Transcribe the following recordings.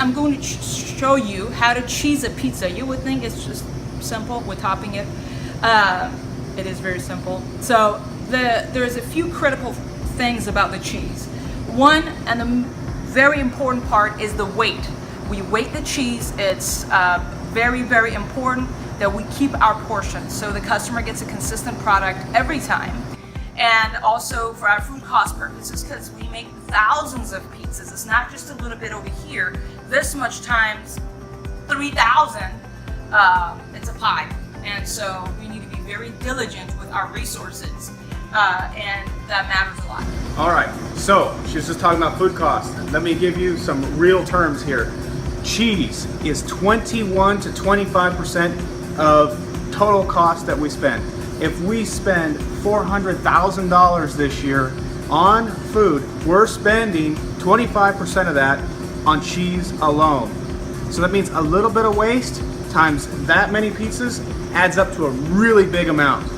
I'm going to show you how to cheese a pizza. You would think it's just simple with topping it. It is very simple. So there's a few critical things about the cheese. One, and the very important part, is the weight. We weight the cheese. It's very, very important that we keep our portions so the customer gets a consistent product every time. And also for our food cost purposes, because we make thousands of pizzas. It's not just a little bit over here. This much times 3,000, it's a pie. And so we need to be very diligent with our resources, and that matters a lot. All right, so she was just talking about food costs. Let me give you some real terms here. Cheese is 21 to 25% of total cost that we spend. If we spend $400,000 this year on food, we're spending 25% of that on cheese alone. So that means a little bit of waste times that many pizzas adds up to a really big amount.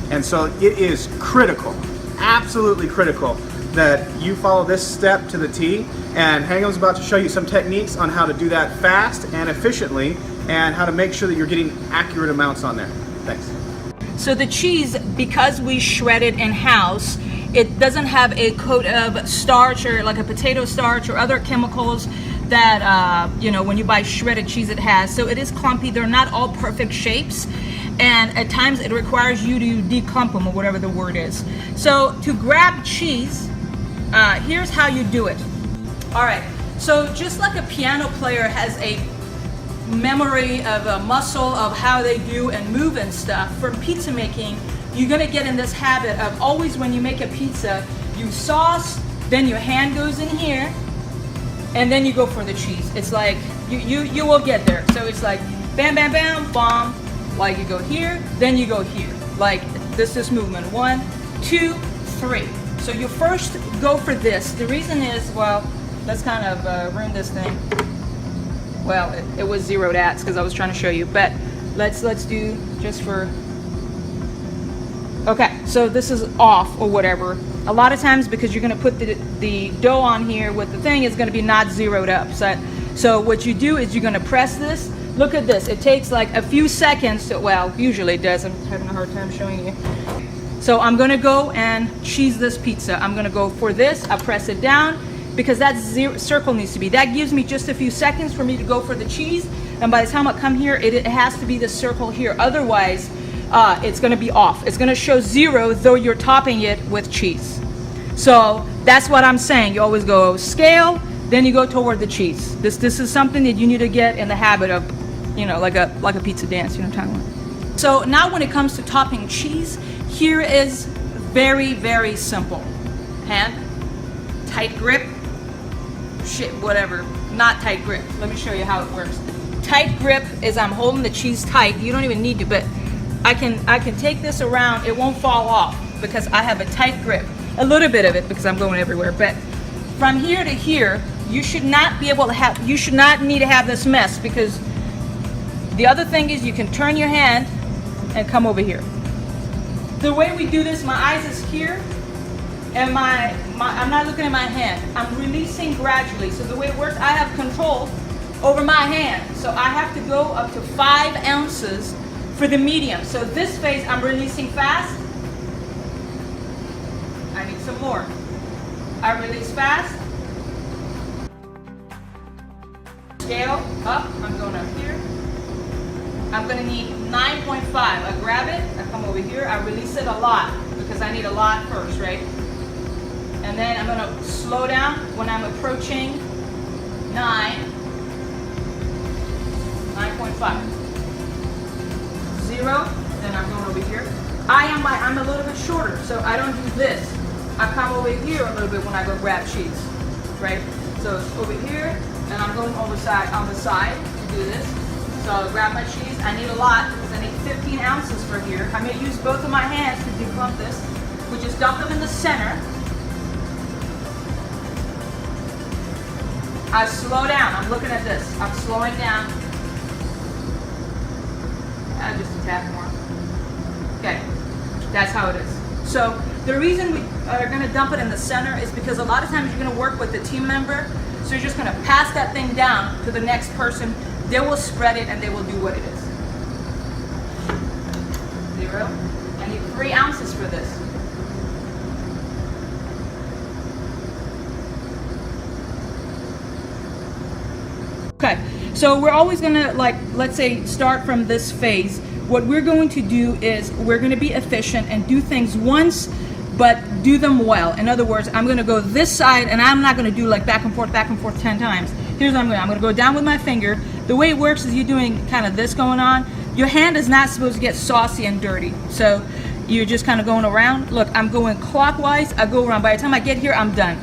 And so it is critical, absolutely critical, that you follow this step to the T. And Hangum's about to show you some techniques on how to do that fast and efficiently, and how to make sure that you're getting accurate amounts on there. Thanks. So the cheese, because we shred it in-house, it doesn't have a coat of starch or like a potato starch or other chemicals that when you buy shredded cheese it has. So it is clumpy. They're not all perfect shapes, and at times it requires you to declump them, or whatever the word is. So to grab cheese, here's how you do it. All right, so just like a piano player has a memory of a muscle of how they do and move and stuff, for pizza making, you're gonna get in this habit of always, when you make a pizza, you sauce, then your hand goes in here, and then you go for the cheese. It's like, you will get there. So it's like, bam, bam, bam, bomb, like you go here, then you go here. Like this movement, 1, 2, 3. So you first go for this. The reason is, well, let's kind of ruin this thing. Well, it was zeroed at because I was trying to show you, but let's do just for, okay, so this is off or whatever. A lot of times, because you're gonna put the dough on here with the thing, it's gonna be not zeroed up. So what you do is you're gonna press this. Look at this, it takes like a few seconds to, well, usually it does. I'm having a hard time showing you. So I'm gonna go and cheese this pizza. I'm gonna go for this, I press it down, because that circle needs to be. That gives me just a few seconds for me to go for the cheese, and by the time I come here, it has to be the circle here. Otherwise, it's gonna be off. It's gonna show 0, though you're topping it with cheese. So that's what I'm saying. You always go scale, then you go toward the cheese. This is something that you need to get in the habit of, like a pizza dance, you know what I'm talking about. So now when it comes to topping cheese, here is very, very simple. Hand, tight grip, whatever, not tight grip. Let me show you how it works. Tight grip is I'm holding the cheese tight. You don't even need to, but I can take this around. It won't fall off because I have a tight grip. A little bit of it because I'm going everywhere, but from here to here, you should not need to have this mess, because the other thing is you can turn your hand and come over here. The way we do this, my eyes is here, and I'm not looking at my hand. I'm releasing gradually. So the way it works, I have control over my hand. So I have to go up to 5 ounces for the medium. So this phase, I'm releasing fast. I need some more. I release fast. Scale up, I'm going up here. I'm gonna need 9.5. I grab it, I come over here, I release it a lot because I need a lot first, right? And then I'm gonna slow down when I'm approaching 9.5. 0, then I'm going over here. I'm a little bit shorter, so I don't do this. I come over here a little bit when I go grab cheese, right? So it's over here, and I'm going on the side to do this. So I'll grab my cheese. I need a lot because I need 15 ounces for here. I'm gonna use both of my hands to declump this. We just dump them in the center. I slow down. I'm looking at this. I'm slowing down. Just a tap more. Okay, that's how it is. So the reason we are going to dump it in the center is because a lot of times you're going to work with a team member. So you're just gonna pass that thing down to the next person. They will spread it and they will do what it is. 0. I need 3 ounces for this. Okay, so we're always gonna, like, let's say, start from this phase. What we're going to do is we're gonna be efficient and do things once, but do them well. In other words, I'm gonna go this side and I'm not gonna do like back and forth 10 times. Here's what I'm gonna go down with my finger. The way it works is you're doing kind of this going on. Your hand is not supposed to get saucy and dirty. So you're just kind of going around. Look, I'm going clockwise, I go around. By the time I get here, I'm done.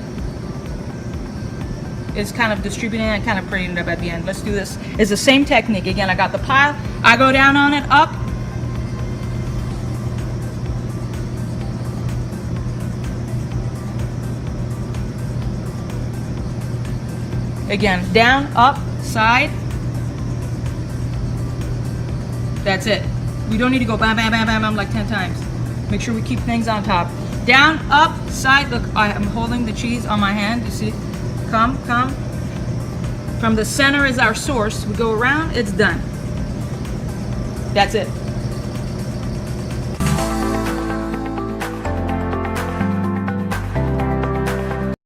It's kind of distributing and kind of prettying it up at the end. Let's do this. It's the same technique. Again, I got the pile. I go down on it, up. Again, down, up, side. That's it. We don't need to go bam, bam, bam, bam, bam like 10 times. Make sure we keep things on top. Down, up, side. Look, I'm holding the cheese on my hand. You see? Come. From the center is our source. We go around, it's done. That's it.